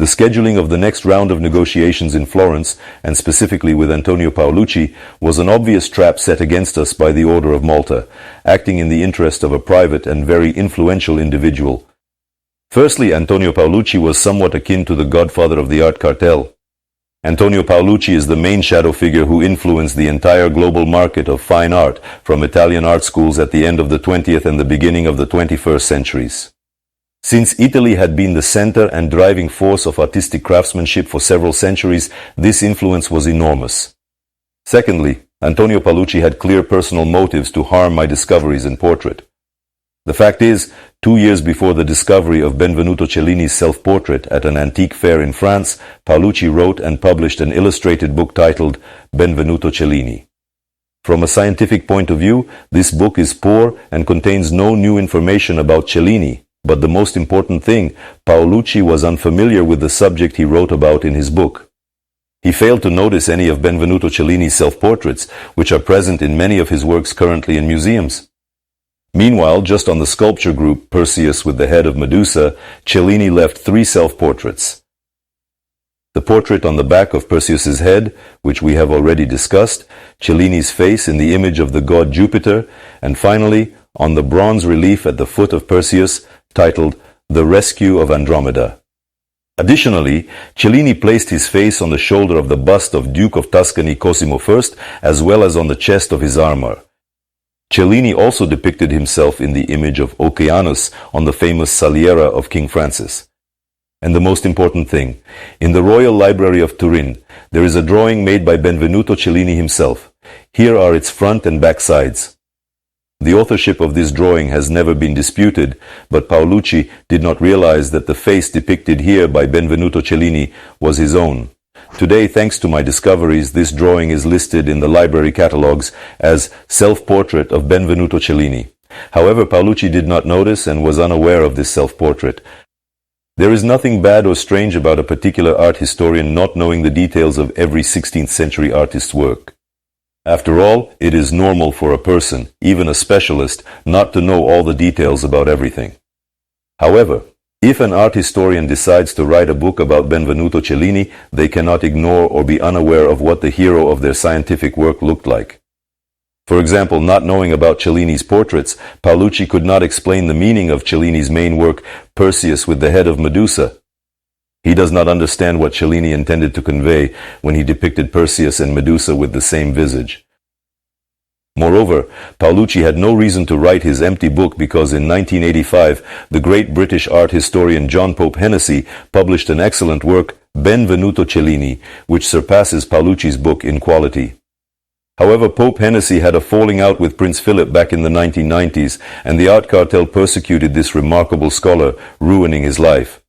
The scheduling of the next round of negotiations in Florence, and specifically with Antonio Paolucci, was an obvious trap set against us by the Order of Malta, acting in the interest of a private and very influential individual. Firstly, Antonio Paolucci was somewhat akin to the godfather of the Artcartel. Antonio Paolucci is the main shadow figure who influenced the entire global market of fine art from Italian art schools at the end of the 20th and the beginning of the 21st centuries. Since Italy had been the center and driving force of artistic craftsmanship for several centuries, this influence was enormous. Secondly, Antonio Paolucci had clear personal motives to harm my discoveries in portrait. The fact is, 2 years before the discovery of Benvenuto Cellini's self-portrait at an antique fair in France, Paolucci wrote and published an illustrated book titled Benvenuto Cellini. From a scientific point of view, this book is poor and contains no new information about Cellini, but the most important thing, Paolucci was unfamiliar with the subject he wrote about in his book. He failed to notice any of Benvenuto Cellini's self-portraits, which are present in many of his works currently in museums. Meanwhile, just on the sculpture group Perseus with the head of Medusa, Cellini left 3 self-portraits. The portrait on the back of Perseus's head, which we have already discussed, Cellini's face in the image of the god Jupiter, and finally, on the bronze relief at the foot of Perseus, titled The Rescue of Andromeda. Additionally, Cellini placed his face on the shoulder of the bust of Duke of Tuscany Cosimo I, as well as on the chest of his armor. Cellini also depicted himself in the image of Oceanus on the famous Saliera of King Francis. And the most important thing, in the Royal Library of Turin, there is a drawing made by Benvenuto Cellini himself. Here are its front and back sides. The authorship of this drawing has never been disputed, but Paolucci did not realize that the face depicted here by Benvenuto Cellini was his own. Today, thanks to my discoveries, this drawing is listed in the library catalogues as Self-Portrait of Benvenuto Cellini. However, Paolucci did not notice and was unaware of this self-portrait. There is nothing bad or strange about a particular art historian not knowing the details of every 16th century artist's work. After all, it is normal for a person, even a specialist, not to know all the details about everything. However, if an art historian decides to write a book about Benvenuto Cellini, they cannot ignore or be unaware of what the hero of their scientific work looked like. For example, not knowing about Cellini's portraits, Paolucci could not explain the meaning of Cellini's main work, Perseus with the head of Medusa. He does not understand what Cellini intended to convey when he depicted Perseus and Medusa with the same visage. Moreover, Paolucci had no reason to write his empty book because in 1985, the great British art historian John Pope Hennessy published an excellent work, Benvenuto Cellini, which surpasses Paolucci's book in quality. However, Pope Hennessy had a falling out with Prince Philip back in the 1990s, and the Artcartel persecuted this remarkable scholar, ruining his life.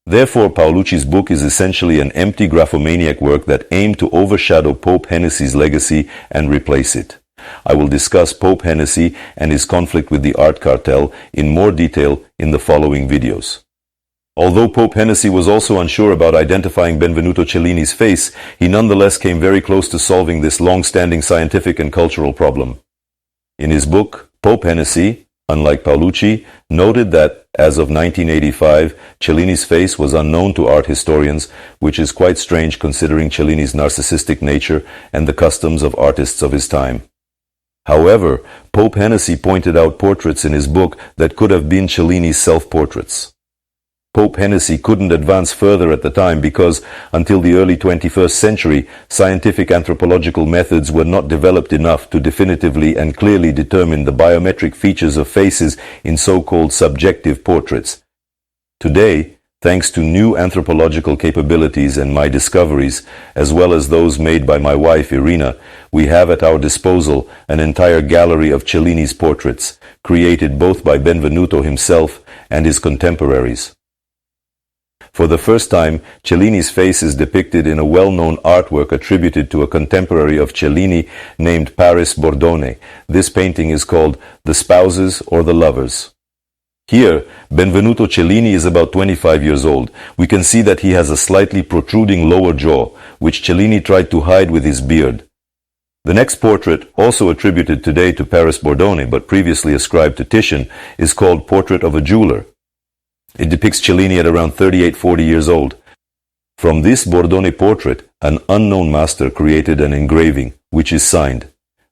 Therefore, Paolucci's book is essentially an empty graphomaniac work that aimed to overshadow Pope Hennessy's legacy and replace it. I will discuss Pope Hennessy and his conflict with the Artcartel in more detail in the following videos. Although Pope Hennessy was also unsure about identifying Benvenuto Cellini's face, he nonetheless came very close to solving this long-standing scientific and cultural problem. In his book, Pope Hennessy, unlike Paolucci, noted that, as of 1985, Cellini's face was unknown to art historians, which is quite strange considering Cellini's narcissistic nature and the customs of artists of his time. However, Pope Hennessy pointed out portraits in his book that could have been Cellini's self-portraits. Pope Hennessy couldn't advance further at the time because, until the early 21st century, scientific anthropological methods were not developed enough to definitively and clearly determine the biometric features of faces in so-called subjective portraits. Today, thanks to new anthropological capabilities and my discoveries, as well as those made by my wife Irina, we have at our disposal an entire gallery of Cellini's portraits, created both by Benvenuto himself and his contemporaries. For the first time, Cellini's face is depicted in a well-known artwork attributed to a contemporary of Cellini named Paris Bordone. This painting is called The Spouses or the Lovers. Here, Benvenuto Cellini is about 25 years old. We can see that he has a slightly protruding lower jaw, which Cellini tried to hide with his beard. The next portrait, also attributed today to Paris Bordone but previously ascribed to Titian, is called Portrait of a Jeweler. It depicts Cellini at around 38-40 years old. From this Bordone portrait, an unknown master created an engraving, which is signed.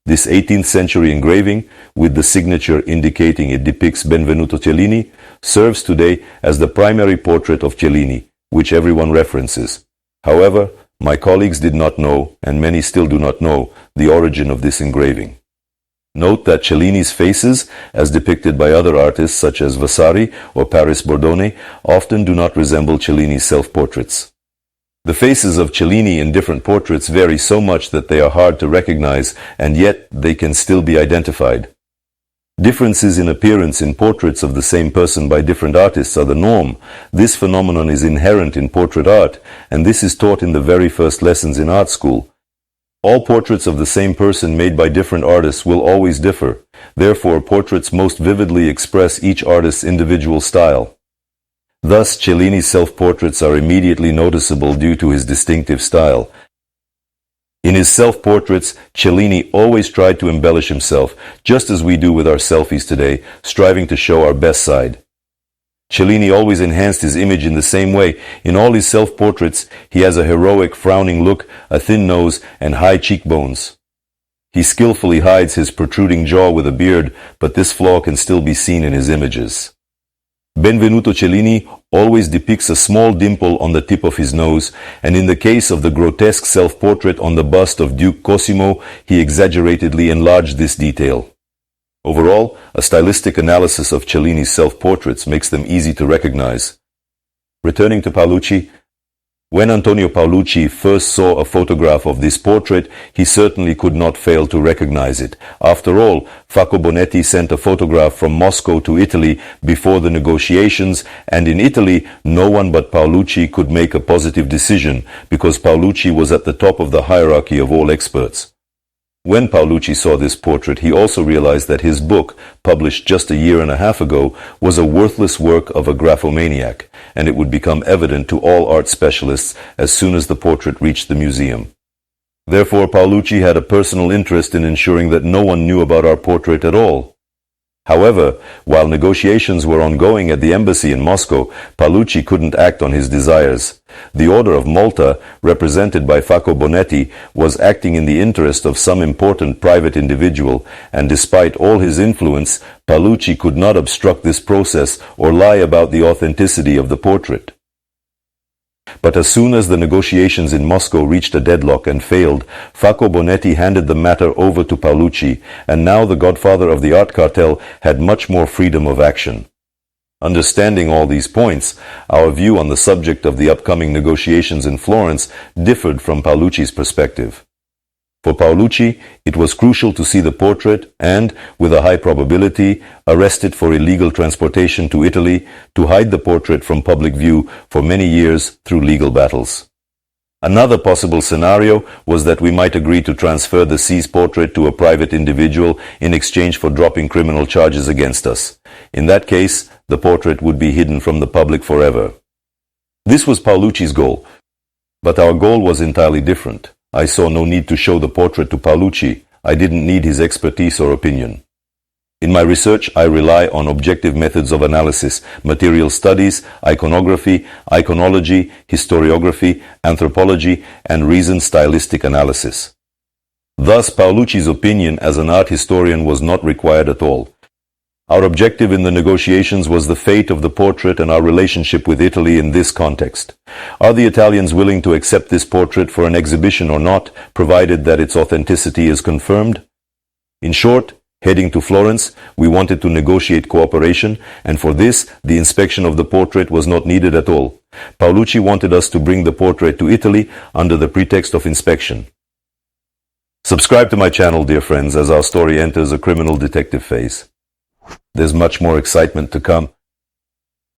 This 18th century engraving, with the signature indicating it depicts Benvenuto Cellini, serves today as the primary portrait of Cellini, which everyone references. However, my colleagues did not know, and many still do not know, the origin of this engraving. Note that Cellini's faces, as depicted by other artists such as Vasari or Paris Bordone, often do not resemble Cellini's self-portraits. The faces of Cellini in different portraits vary so much that they are hard to recognize, and yet they can still be identified. Differences in appearance in portraits of the same person by different artists are the norm. This phenomenon is inherent in portrait art, and this is taught in the very first lessons in art school. All portraits of the same person made by different artists will always differ. Therefore, portraits most vividly express each artist's individual style. Thus, Cellini's self-portraits are immediately noticeable due to his distinctive style. In his self-portraits, Cellini always tried to embellish himself, just as we do with our selfies today, striving to show our best side. Cellini always enhanced his image in the same way. In all his self-portraits, he has a heroic, frowning look, a thin nose, and high cheekbones. He skillfully hides his protruding jaw with a beard, but this flaw can still be seen in his images. Benvenuto Cellini always depicts a small dimple on the tip of his nose, and in the case of the grotesque self-portrait on the bust of Duke Cosimo, he exaggeratedly enlarged this detail. Overall, a stylistic analysis of Cellini's self-portraits makes them easy to recognize. Returning to Paolucci, when Antonio Paolucci first saw a photograph of this portrait, he certainly could not fail to recognize it. After all, Facco Bonetti sent a photograph from Moscow to Italy before the negotiations, and in Italy, no one but Paolucci could make a positive decision, because Paolucci was at the top of the hierarchy of all experts. When Paolucci saw this portrait, he also realized that his book, published just a year and a half ago, was a worthless work of a graphomaniac, and it would become evident to all art specialists as soon as the portrait reached the museum. Therefore, Paolucci had a personal interest in ensuring that no one knew about our portrait at all. However, while negotiations were ongoing at the embassy in Moscow, Paolucci couldn't act on his desires. The Order of Malta, represented by Facco Bonetti, was acting in the interest of some important private individual, and despite all his influence, Paolucci could not obstruct this process or lie about the authenticity of the portrait. But as soon as the negotiations in Moscow reached a deadlock and failed, Facco Bonetti handed the matter over to Paolucci, and now the godfather of the Artcartel had much more freedom of action. Understanding all these points, our view on the subject of the upcoming negotiations in Florence differed from Paolucci's perspective. For Paolucci, it was crucial to see the portrait and, with a high probability, arrest it for illegal transportation to Italy, to hide the portrait from public view for many years through legal battles. Another possible scenario was that we might agree to transfer the seized portrait to a private individual in exchange for dropping criminal charges against us. In that case, the portrait would be hidden from the public forever. This was Paolucci's goal, but our goal was entirely different. I saw no need to show the portrait to Paolucci. I didn't need his expertise or opinion. In my research, I rely on objective methods of analysis, material studies, iconography, iconology, historiography, anthropology, and reasoned stylistic analysis. Thus, Paolucci's opinion as an art historian was not required at all. Our objective in the negotiations was the fate of the portrait and our relationship with Italy in this context. Are the Italians willing to accept this portrait for an exhibition or not, provided that its authenticity is confirmed? In short, heading to Florence, we wanted to negotiate cooperation, and for this, the inspection of the portrait was not needed at all. Paolucci wanted us to bring the portrait to Italy under the pretext of inspection. Subscribe to my channel, dear friends, as our story enters a criminal detective phase. There's much more excitement to come.